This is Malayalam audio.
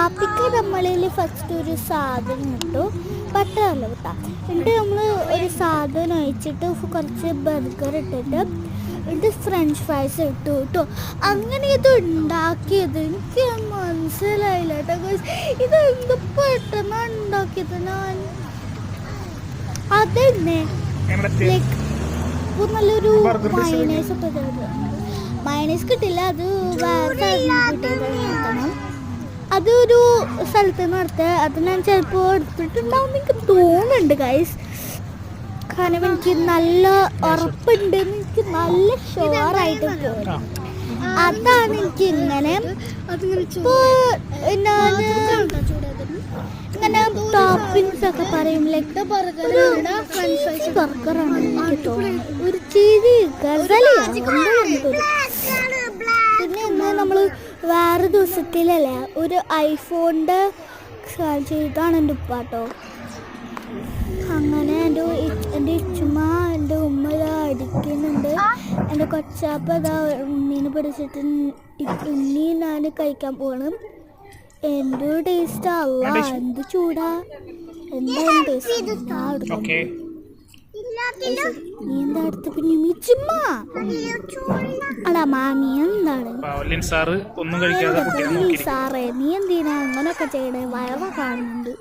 പാപ്പിക്ക് നമ്മളിൽ ഫസ്റ്റ് ഒരു സാധനം ഇട്ടു, ബട്ടറല്ല കേട്ടോ. എന്നിട്ട് നമ്മൾ ഒരു സാധനം ഒഴിച്ചിട്ട് കുറച്ച് ബർഗർ ഇട്ടിട്ട് ഇത് ഫ്രഞ്ച് ഫ്രൈസ് ഇട്ടു കേട്ടോ. അങ്ങനെ ഇത് ഉണ്ടാക്കിയത് എനിക്ക് മനസ്സിലായില്ല കേട്ടോ. ഇത് എന്ത് പെട്ടെന്ന് ഉണ്ടാക്കിയത് ഞാൻ. അതന്നെ ലൈക്ക് നല്ലൊരു മയണൈസ് ഒക്കെ മയണൈസ് കിട്ടില്ല, അത് വേറെ കിട്ടിയതാണ്. അതൊരു സ്ഥലത്ത് നിന്ന് എടുത്ത് അത് ഞാൻ ചിലപ്പോൾ എടുത്തിട്ടുണ്ടാവും എനിക്ക് തോന്നുന്നുണ്ട് ഗൈസ്. കാരണം എനിക്ക് നല്ല ഉറപ്പുണ്ട്, എനിക്ക് നല്ല ഷുവറായിട്ട് തോന്നും. അതാണ് എനിക്ക് ഇങ്ങനെ ഇങ്ങനെ ടോപ്പിങ്സ് ഒക്കെ പറയും. ലൈക്ക് ബർഗറാണ് എനിക്ക് തോന്നുന്നത്, ഒരു ചീരി ഗസലിയാണ്. പിന്നെ ഇന്ന് നമ്മൾ വേറെ ദിവസത്തിലല്ലേ ഒരു ഐഫോണിൻ്റെ ചെയ്താണ് എൻ്റെ ഉപ്പാട്ടോ. അങ്ങനെ എൻ്റെ ഇച്ചുമ്മ എൻ്റെ ഉമ്മ ഇതാ അടിക്കുന്നുണ്ട്. എൻ്റെ കൊച്ചാപ്പ ഇതാ ഉണ്ണീനെ പിടിച്ചിട്ട് ഉണ്ണി ഞാൻ കഴിക്കാൻ പോകണം. എന്ത് ടേസ്റ്റ് അല്ല, എന്ത് ചൂടാ, എന്തായാലും ടേസ്റ്റ്. നീ എന്താ അടുത്ത് പിന്നെ മിച്ചുമ്മ അടാ മാമി എന്താണ് സാറേ നീ എന്തിനാ അങ്ങനൊക്കെ ചെയ്യണേ? വയറ കാണുന്നുണ്ട്.